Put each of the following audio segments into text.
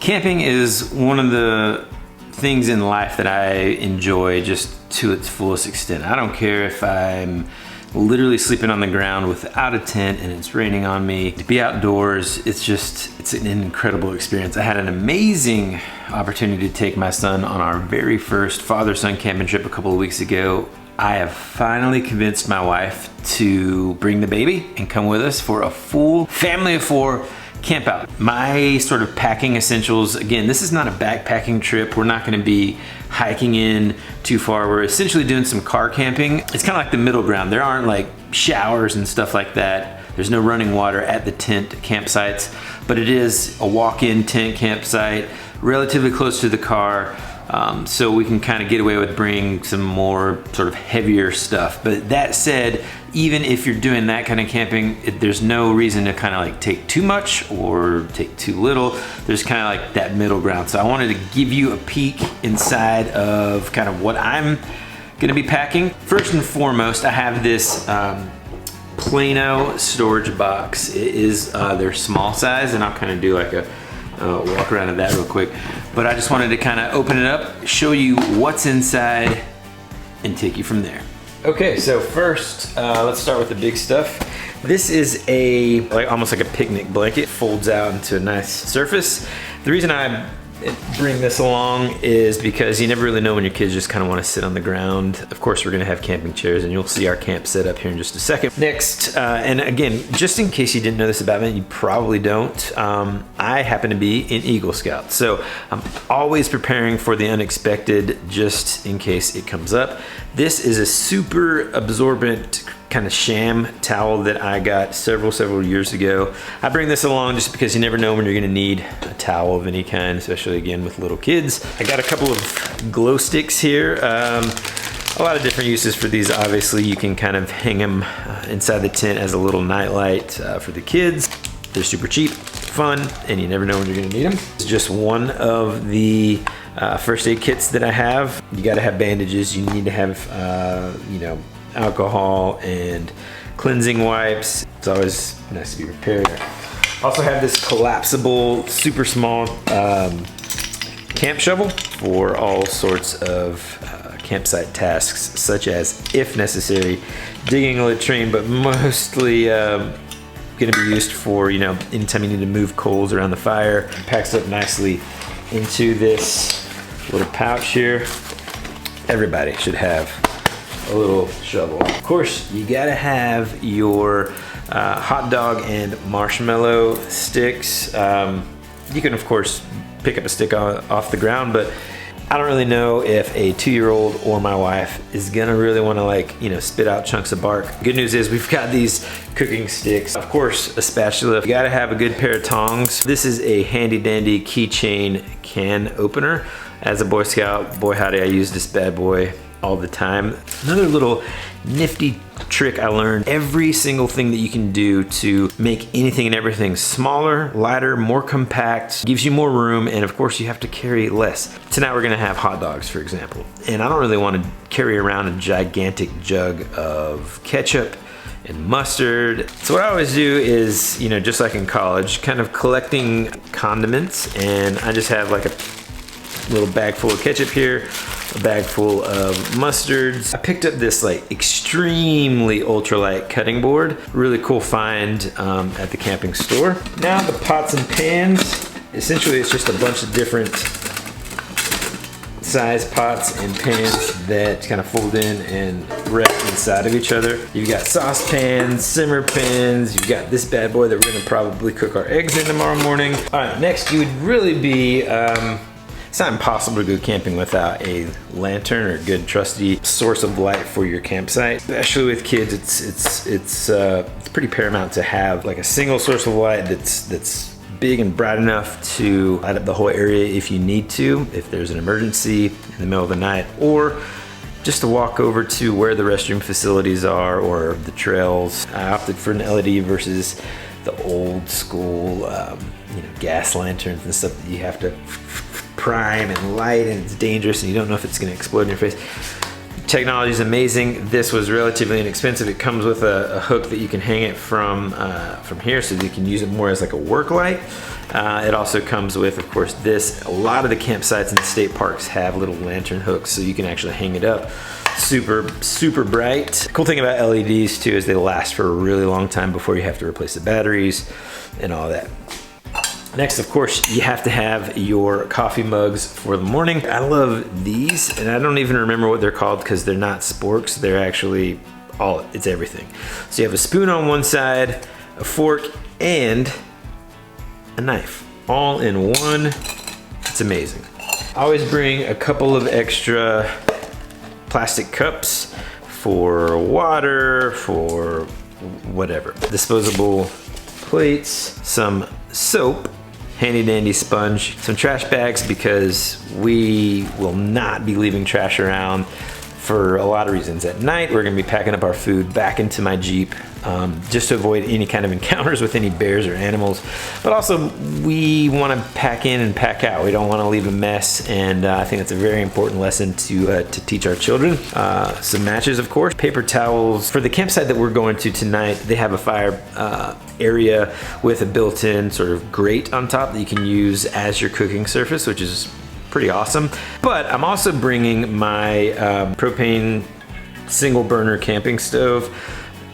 Camping is one of the things in life that I enjoy just to its fullest extent. I don't care if I'm literally sleeping on the ground without a tent and it's raining on me. To be outdoors, it's an incredible experience. I had an amazing opportunity to take my son on our very first father-son camping trip a couple of weeks ago. I have finally convinced my wife to bring the baby and come with us for a full family of 4 camp out. My sort of packing essentials, again, this is not a backpacking trip. We're not gonna be hiking in too far. We're essentially doing some car camping. It's kind of like the middle ground. There aren't like showers and stuff like that. There's no running water at the tent campsites, but it is a walk-in tent campsite, relatively close to the car. So we can kind of get away with bringing some more sort of heavier stuff. But that said, even if you're doing that kind of camping, there's no reason to kind of like take too much or take too little. There's kind of like that middle ground. So I wanted to give you a peek inside of kind of what I'm gonna be packing. First and foremost, I have this Plano Storage Box. It is their small size, and I'll kind of do like a walk around of that real quick. But I just wanted to kind of open it up, show you what's inside, and take you from there. Okay, so first, let's start with the big stuff. This is almost like a picnic blanket. Folds out into a nice surface. The reason I bring this along is because you never really know when your kids just kind of want to sit on the ground. Of course, we're gonna have camping chairs, and you'll see our camp set up here in just a second. Next, and again, just in case you didn't know this about me, you probably don't, I happen to be an Eagle Scout. So I'm always preparing for the unexpected just in case it comes up. This is a super absorbent kind of sham towel that I got several years ago. I bring this along just because you never know when you're gonna need a towel of any kind, especially again with little kids. I got a couple of glow sticks here. A lot of different uses for these. Obviously, you can kind of hang them inside the tent as a little nightlight for the kids. They're super cheap, fun, and you never know when you're gonna need them. It's just one of the first aid kits that I have. You gotta have bandages. You need to have, you know, alcohol and cleansing wipes. It's always nice to be prepared. Also have this collapsible, super small camp shovel for all sorts of campsite tasks, such as, if necessary, digging a latrine, but mostly gonna be used for, you know, anytime you need to move coals around the fire. It packs up nicely into this little pouch here. Everybody should have a little shovel. Of course, you gotta have your hot dog and marshmallow sticks. You can, of course, pick up a stick off the ground, but I don't really know if a 2-year-old or my wife is gonna really wanna, like, you know, spit out chunks of bark. Good news is we've got these cooking sticks. Of course, a spatula. You gotta have a good pair of tongs. This is a handy dandy keychain can opener. As a Boy Scout, boy howdy, I use this bad boy all the time. Another little nifty trick I learned: every single thing that you can do to make anything and everything smaller, lighter, more compact, gives you more room, and of course you have to carry less. Tonight we're gonna have hot dogs, for example, and I don't really want to carry around a gigantic jug of ketchup and mustard. So what I always do is, you know, just like in college, kind of collecting condiments, and I just have like a little bag full of ketchup here, a bag full of mustards. I picked up this like extremely ultralight cutting board. Really cool find at the camping store. Now the pots and pans. Essentially it's just a bunch of different size pots and pans that kind of fold in and rest inside of each other. You've got saucepans, simmer pans, you've got this bad boy that we're gonna probably cook our eggs in tomorrow morning. All right, next you would really be, it's not impossible to go camping without a lantern or a good trusty source of light for your campsite. Especially with kids, it's pretty paramount to have like a single source of light that's big and bright enough to light up the whole area if you need to, if there's an emergency in the middle of the night, or just to walk over to where the restroom facilities are or the trails. I opted for an LED versus the old school, you know, gas lanterns and stuff that you have to prime and light, and it's dangerous and you don't know if it's going to explode in your face. technology is amazing. This was relatively inexpensive. It comes with a hook that you can hang it from here, so that you can use it more as like a work light. It also comes with, of course, this. A lot of the campsites in the state parks have little lantern hooks, so you can actually hang it up. Super bright. Cool thing about LEDs too is they last for a really long time before you have to replace the batteries and all that. Next, of course, you have to have your coffee mugs for the morning. I love these, and I don't even remember what they're called because they're not sporks. They're actually it's everything. So you have a spoon on one side, a fork, and a knife, all in one. It's amazing. I always bring a couple of extra plastic cups for water, for whatever. Disposable plates, some soap, handy dandy sponge, some trash bags because we will not be leaving trash around for a lot of reasons. At night, we're gonna be packing up our food back into my Jeep just to avoid any kind of encounters with any bears or animals. But also, we wanna pack in and pack out. We don't wanna leave a mess, and I think that's a very important lesson to teach our children. Some matches, of course, paper towels. For the campsite that we're going to tonight, they have a fire area with a built-in sort of grate on top that you can use as your cooking surface, which is pretty awesome. But I'm also bringing my propane single burner camping stove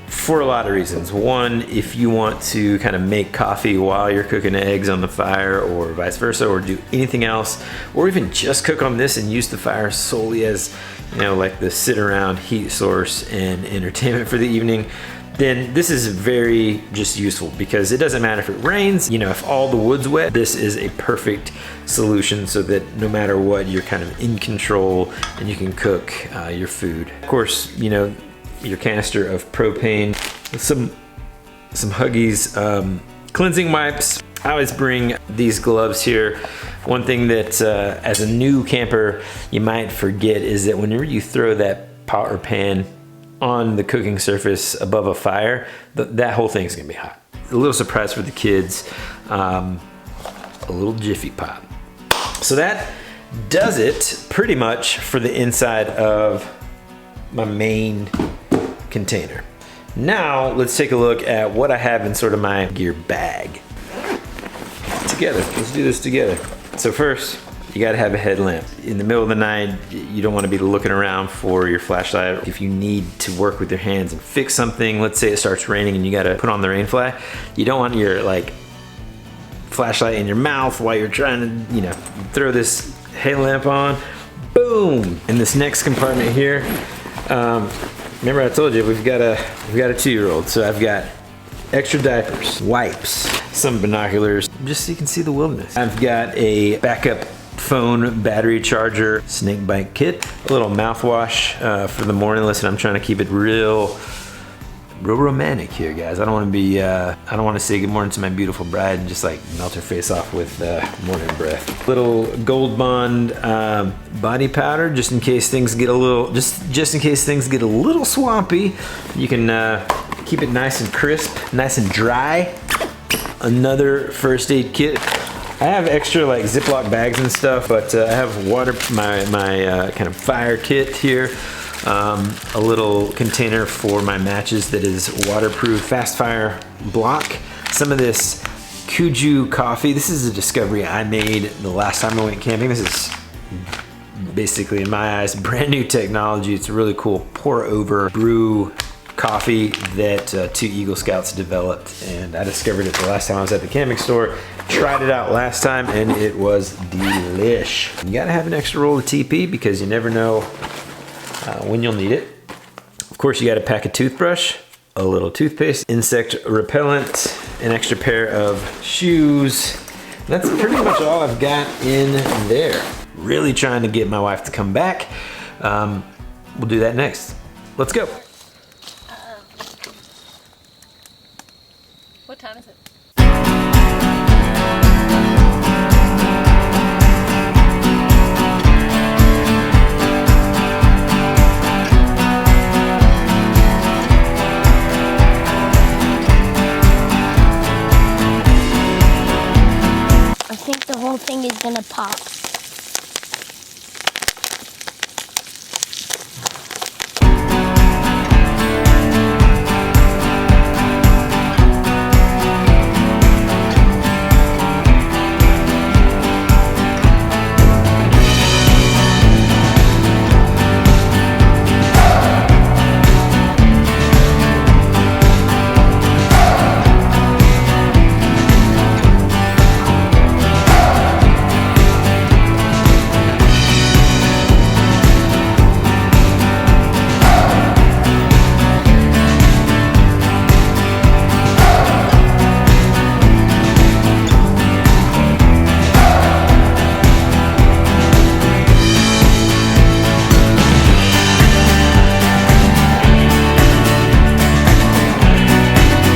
for a lot of reasons. One, if you want to kind of make coffee while you're cooking eggs on the fire, or vice versa, or do anything else, or even just cook on this and use the fire solely as, you know, like the sit around heat source and entertainment for the evening, then this is very just useful, because it doesn't matter if it rains, you know, if all the wood's wet, this is a perfect solution so that no matter what, you're kind of in control and you can cook your food. Of course, you know, your canister of propane, some Huggies cleansing wipes. I always bring these gloves here. One thing that as a new camper you might forget is that whenever you throw that pot or pan on the cooking surface above a fire, that whole thing's gonna be hot. A little surprise for the kids, a little Jiffy Pop. So that does it pretty much for the inside of my main container. Now let's take a look at what I have in sort of my gear bag. Together, let's do this together. So first, you gotta have a headlamp. In the middle of the night, you don't wanna be looking around for your flashlight. If you need to work with your hands and fix something, let's say it starts raining and you gotta put on the rain fly, you don't want your flashlight in your mouth while you're trying to, you know, throw this headlamp on. Boom! In this next compartment here, remember I told you we've got a 2-year-old, so I've got extra diapers, wipes, some binoculars, just so you can see the wilderness. I've got a backup phone battery charger, snake bite kit, a little mouthwash for the morning. Listen, I'm trying to keep it real romantic here, guys. I don't want to be, I don't want to say good morning to my beautiful bride and just like melt her face off with morning breath. Little Gold Bond body powder, just in case things get a little, just in case things get a little swampy. You can keep it nice and crisp, nice and dry. Another first aid kit. I have extra like Ziploc bags and stuff, but I have my kind of fire kit here. A little container for my matches that is waterproof, fast fire block. Some of this Kuju coffee. This is a discovery I made the last time I went camping. This is basically, in my eyes, brand new technology. It's a really cool pour over brew coffee that 2 Eagle Scouts developed, and I discovered it the last time I was at the camping store. Tried it out last time and it was delish. You gotta have an extra roll of TP because you never know when you'll need it. Of course, you got to pack a toothbrush, a little toothpaste, insect repellent, an extra pair of shoes. That's pretty much all I've got in there. Really trying to get my wife to come back. We'll do that next. Let's go. What time is it? I think the whole thing is gonna pop.